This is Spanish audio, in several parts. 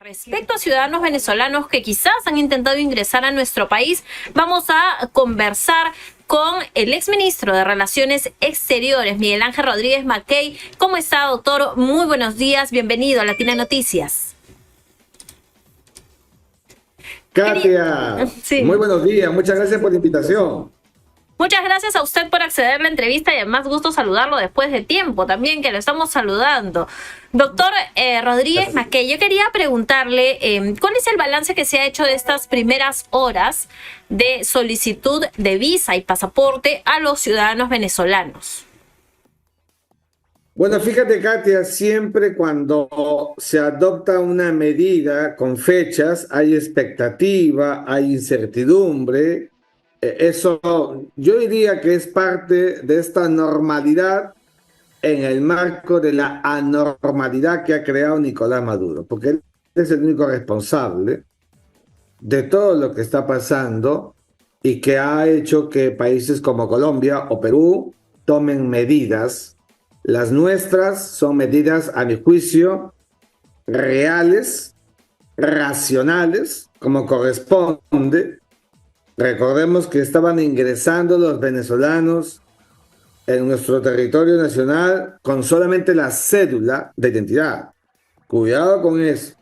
Respecto a ciudadanos venezolanos que quizás han intentado ingresar a nuestro país, vamos a conversar con el exministro de Relaciones Exteriores, Miguel Ángel Rodríguez Mackey. ¿Cómo está, doctor? Muy buenos días, bienvenido a Latina Noticias. Katia, Sí. Muy buenos días, muchas gracias por la invitación. Muchas gracias a usted por acceder a la entrevista y además gusto saludarlo después de tiempo también, que lo estamos saludando. Doctor Rodríguez Mackey, yo quería preguntarle ¿cuál es el balance que se ha hecho de estas primeras horas de solicitud de visa y pasaporte a los ciudadanos venezolanos? Bueno, fíjate, Katia, siempre cuando se adopta una medida con fechas, hay expectativa, hay incertidumbre. Eso yo diría que es parte de esta normalidad en el marco de la anormalidad que ha creado Nicolás Maduro, porque él es el único responsable de todo lo que está pasando y que ha hecho que países como Colombia o Perú tomen medidas. Las nuestras son medidas, a mi juicio, reales, racionales, como corresponde. Recordemos que estaban ingresando los venezolanos en nuestro territorio nacional con solamente la cédula de identidad. Cuidado con eso.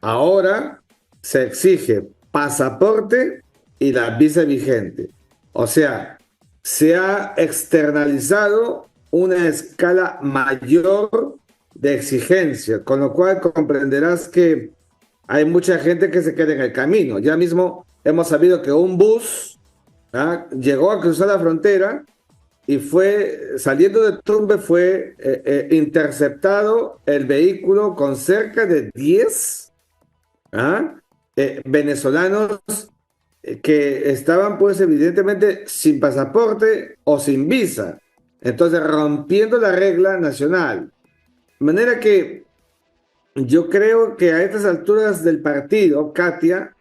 Ahora se exige pasaporte y la visa vigente. O sea, se ha externalizado una escala mayor de exigencia, con lo cual comprenderás que hay mucha gente que se queda en el camino. Ya mismo hemos sabido que un bus llegó a cruzar la frontera y fue, saliendo de Tumbes, fue interceptado el vehículo con cerca de 10 venezolanos que estaban pues evidentemente sin pasaporte o sin visa. Entonces, rompiendo la regla nacional. De manera que yo creo que a estas alturas del partido, Katia,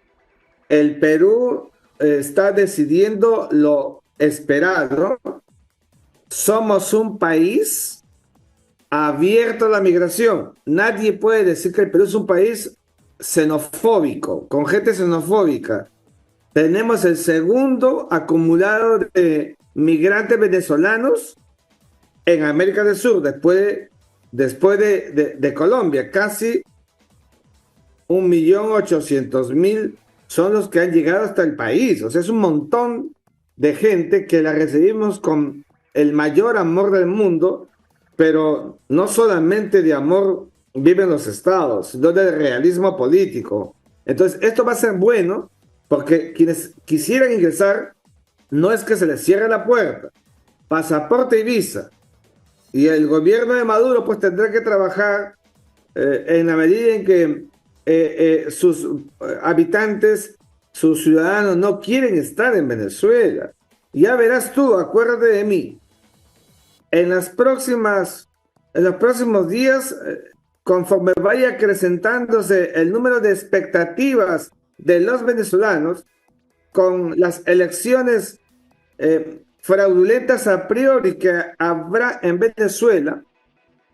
el Perú está decidiendo lo esperado. Somos un país abierto a la migración. Nadie puede decir que el Perú es un país xenofóbico, con gente xenofóbica. Tenemos el segundo acumulado de migrantes venezolanos en América del Sur, después de Colombia. Casi 1.800.000 son los que han llegado hasta el país. O sea, es un montón de gente que la recibimos con el mayor amor del mundo, pero no solamente de amor viven los estados, sino del realismo político. Entonces, esto va a ser bueno porque quienes quisieran ingresar, no es que se les cierre la puerta, pasaporte y visa. Y el gobierno de Maduro pues tendrá que trabajar en la medida en que sus habitantes, sus ciudadanos no quieren estar en Venezuela. Ya verás tú, acuérdate de mí. En los próximos días, conforme vaya acrecentándose el número de expectativas de los venezolanos con las elecciones fraudulentas a priori que habrá en Venezuela,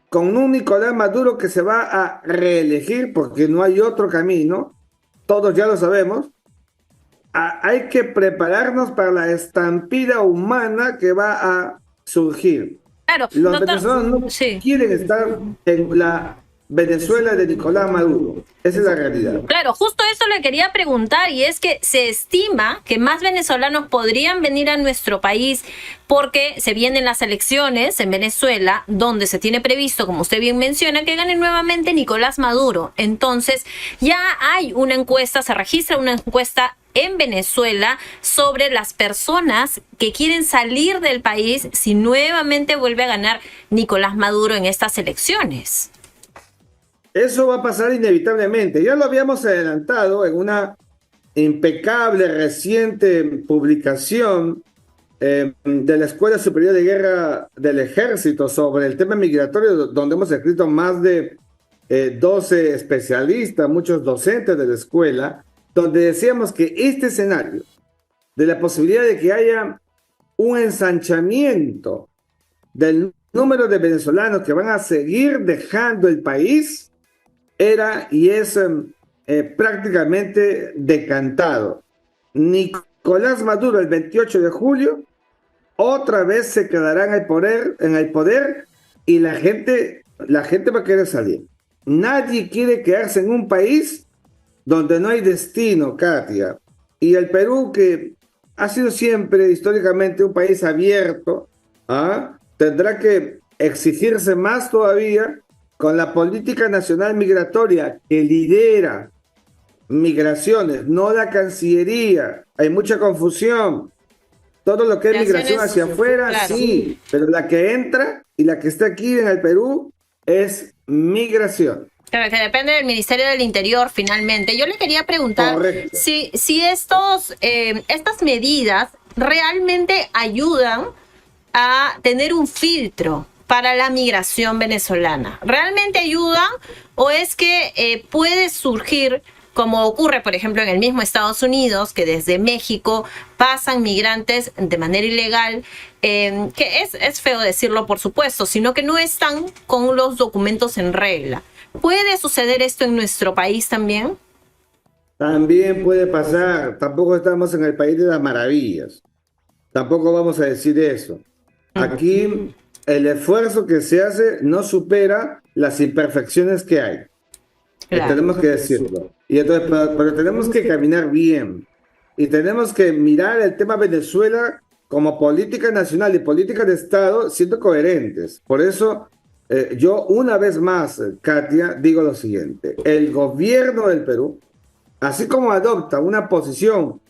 con un Nicolás Maduro que se va a reelegir porque no hay otro camino, todos ya lo sabemos, hay que prepararnos para la estampida humana que va a surgir. Claro, Los venezolanos no quieren estar en la Venezuela de Nicolás Maduro. Esa es la realidad. Claro, justo eso le quería preguntar, y es que se estima que más venezolanos podrían venir a nuestro país porque se vienen las elecciones en Venezuela, donde se tiene previsto, como usted bien menciona, que gane nuevamente Nicolás Maduro. Entonces, ya hay una encuesta, se registra una encuesta en Venezuela sobre las personas que quieren salir del país si nuevamente vuelve a ganar Nicolás Maduro en estas elecciones. Eso va a pasar inevitablemente. Ya lo habíamos adelantado en una impecable reciente publicación de la Escuela Superior de Guerra del Ejército sobre el tema migratorio, donde hemos escrito más de 12 especialistas, muchos docentes de la escuela, donde decíamos que este escenario de la posibilidad de que haya un ensanchamiento del número de venezolanos que van a seguir dejando el país era y es prácticamente decantado. Nicolás Maduro el 28 de julio otra vez se quedará en el poder y la gente va a querer salir. Nadie quiere quedarse en un país donde no hay destino, Katia. Y el Perú, que ha sido siempre históricamente un país abierto, ¿ah? Tendrá que exigirse más todavía con la política nacional migratoria que lidera migraciones, no la Cancillería. Hay mucha confusión. Todo lo que es migración hacia afuera, claro. sí, pero la que entra y la que está aquí en el Perú es migración. Claro, que depende del Ministerio del Interior finalmente. Yo le quería preguntar Correcto. si estas medidas realmente ayudan a tener un filtro para la migración venezolana. ¿Realmente ayudan o es que puede surgir, como ocurre, por ejemplo, en el mismo Estados Unidos, que desde México pasan migrantes de manera ilegal, que es feo decirlo, por supuesto, sino que no están con los documentos en regla? ¿Puede suceder esto en nuestro país también? También puede pasar, tampoco estamos en el país de las maravillas, tampoco vamos a decir eso. Aquí el esfuerzo que se hace no supera las imperfecciones que hay. Claro. Tenemos que decirlo. Y entonces, pero tenemos que caminar bien. Y tenemos que mirar el tema Venezuela como política nacional y política de Estado siendo coherentes. Por eso, yo una vez más, Katia, digo lo siguiente. El gobierno del Perú, así como adopta una posición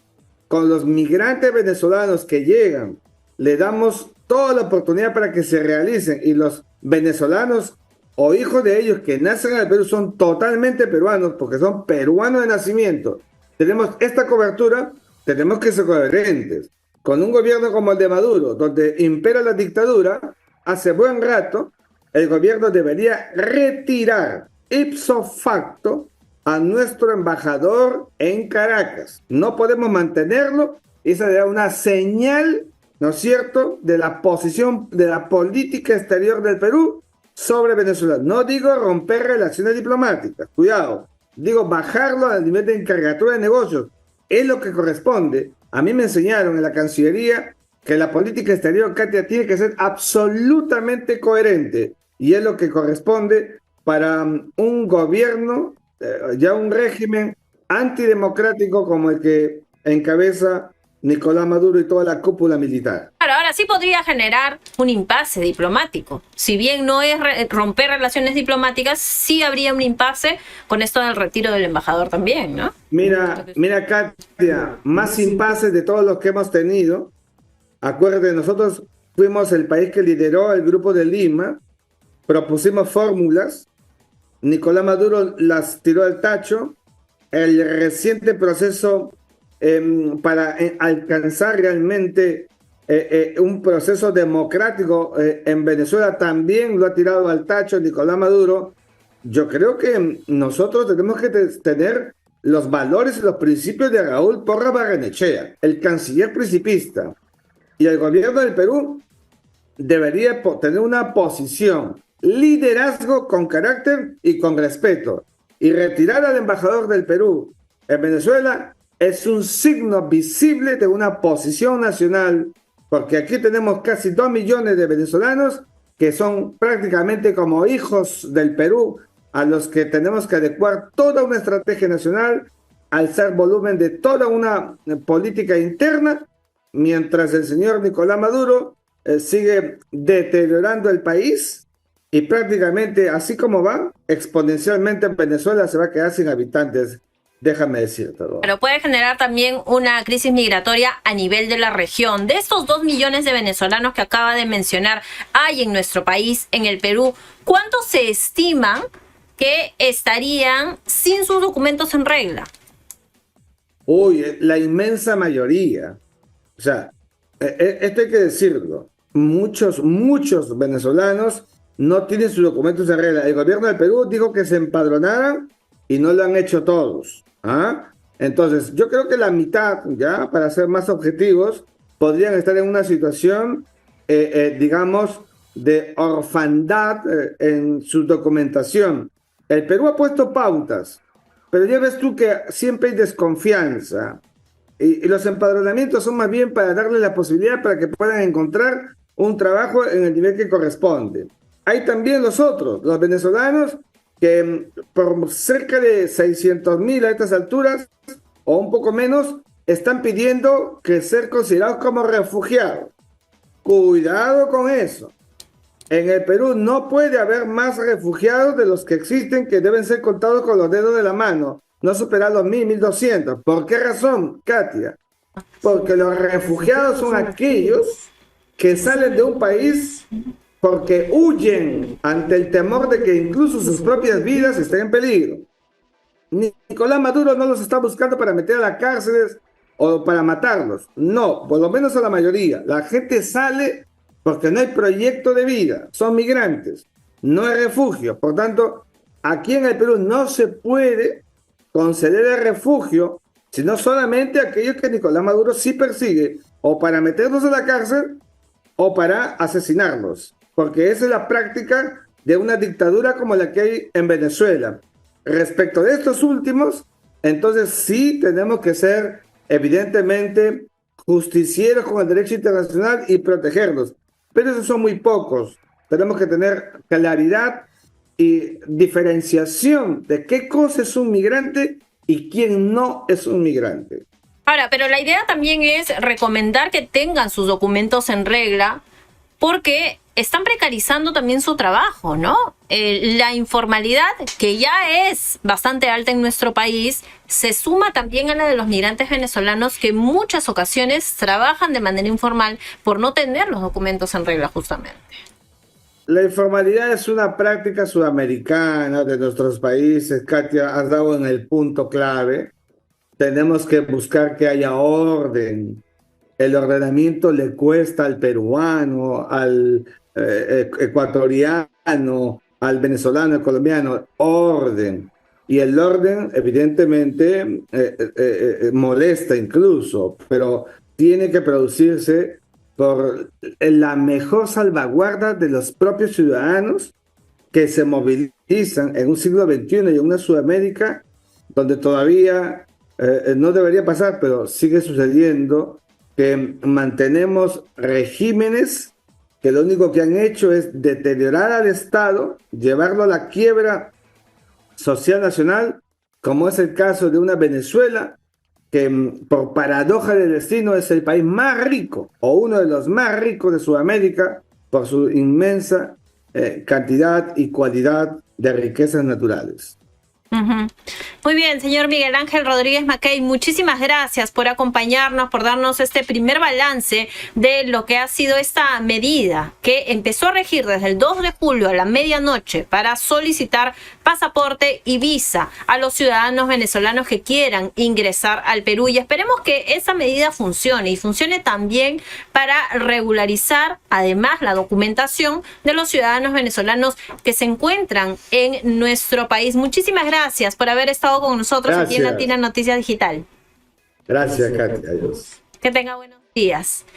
con los migrantes venezolanos que llegan, le damos toda la oportunidad para que se realicen y los venezolanos o hijos de ellos que nacen en el Perú son totalmente peruanos porque son peruanos de nacimiento. Tenemos esta cobertura, tenemos que ser coherentes. Con un gobierno como el de Maduro, donde impera la dictadura, hace buen rato el gobierno debería retirar ipso facto a nuestro embajador en Caracas. No podemos mantenerlo. Esa será una señal, ¿no es cierto?, de la posición de la política exterior del Perú sobre Venezuela. No digo romper relaciones diplomáticas, cuidado. Digo bajarlo al nivel de encargatura de negocios. Es lo que corresponde. A mí me enseñaron en la Cancillería que la política exterior, Katia, tiene que ser absolutamente coherente. Y es lo que corresponde para un gobierno, ya un régimen antidemocrático como el que encabeza Nicolás Maduro y toda la cúpula militar. Claro, ahora sí podría generar un impasse diplomático. Si bien no es romper relaciones diplomáticas, sí habría un impasse con esto del retiro del embajador también, ¿no? Mira, Katia, más impases de todos los que hemos tenido. Acuérdate, nosotros fuimos el país que lideró el Grupo de Lima, propusimos fórmulas, Nicolás Maduro las tiró al tacho, el reciente proceso para alcanzar realmente un proceso democrático en Venezuela también lo ha tirado al tacho Nicolás Maduro. Yo creo que nosotros tenemos que tener los valores y los principios de Raúl Porras Barrenechea, el canciller principista, y el gobierno del Perú debería tener una posición, liderazgo con carácter y con respeto. Y retirar al embajador del Perú en Venezuela es un signo visible de una posición nacional, porque aquí tenemos casi 2 millones de venezolanos que son prácticamente como hijos del Perú, a los que tenemos que adecuar toda una estrategia nacional, alzar volumen de toda una política interna, mientras el señor Nicolás Maduro sigue deteriorando el país y prácticamente así como va, exponencialmente en Venezuela se va a quedar sin habitantes. Déjame decirte. Pero puede generar también una crisis migratoria a nivel de la región. De estos 2 millones de venezolanos que acaba de mencionar hay en nuestro país, en el Perú, ¿cuántos se estiman que estarían sin sus documentos en regla? Uy, la inmensa mayoría. O sea, esto hay que decirlo. Muchos venezolanos no tienen sus documentos en regla. El gobierno del Perú dijo que se empadronaran y no lo han hecho todos. ¿Ah? Entonces, yo creo que la mitad, ya para ser más objetivos, podrían estar en una situación, digamos, de orfandad en su documentación. El Perú ha puesto pautas, pero ya ves tú que siempre hay desconfianza. Y los empadronamientos son más bien para darle la posibilidad para que puedan encontrar un trabajo en el nivel que corresponde. Hay también los otros, los venezolanos, que por cerca de 600.000 a estas alturas, o un poco menos, están pidiendo que ser considerados como refugiados. Cuidado con eso. En el Perú no puede haber más refugiados de los que existen, que deben ser contados con los dedos de la mano, no superar los 1.200. ¿Por qué razón, Katia? Porque los refugiados son aquellos que salen de un país porque huyen ante el temor de que incluso sus propias vidas estén en peligro. Nicolás Maduro no los está buscando para meter a las cárceles o para matarlos. No, por lo menos a la mayoría. La gente sale porque no hay proyecto de vida. Son migrantes, no hay refugio. Por tanto, aquí en el Perú no se puede conceder el refugio, sino solamente a aquellos que Nicolás Maduro sí persigue, o para meterlos a la cárcel o para asesinarlos. Porque esa es la práctica de una dictadura como la que hay en Venezuela. Respecto de estos últimos, entonces sí tenemos que ser evidentemente justicieros con el derecho internacional y protegerlos. Pero esos son muy pocos. Tenemos que tener claridad y diferenciación de qué cosa es un migrante y quién no es un migrante. Ahora, pero la idea también es recomendar que tengan sus documentos en regla, porque están precarizando también su trabajo, ¿no? La informalidad, que ya es bastante alta en nuestro país, se suma también a la de los migrantes venezolanos, que en muchas ocasiones trabajan de manera informal por no tener los documentos en regla, justamente. La informalidad es una práctica sudamericana de nuestros países. Katia, has dado en el punto clave. Tenemos que buscar que haya orden. El ordenamiento le cuesta al peruano, al ecuatoriano, al venezolano, al colombiano, orden. Y el orden, evidentemente, molesta incluso, pero tiene que producirse por la mejor salvaguarda de los propios ciudadanos que se movilizan en un siglo XXI y en una Sudamérica donde todavía no debería pasar, pero sigue sucediendo, que mantenemos regímenes que lo único que han hecho es deteriorar al Estado, llevarlo a la quiebra social nacional, como es el caso de una Venezuela, que por paradoja del destino es el país más rico, o uno de los más ricos de Sudamérica, por su inmensa cantidad y cualidad de riquezas naturales. Uh-huh. Muy bien, señor Miguel Ángel Rodríguez Mackay, muchísimas gracias por acompañarnos, por darnos este primer balance de lo que ha sido esta medida que empezó a regir desde el 2 de julio a la medianoche para solicitar pasaporte y visa a los ciudadanos venezolanos que quieran ingresar al Perú, y esperemos que esa medida funcione y funcione también para regularizar además la documentación de los ciudadanos venezolanos que se encuentran en nuestro país. Muchísimas gracias por haber estado con nosotros aquí en Latina Noticias Digital. Gracias, Katia. Adiós. Que tenga buenos días.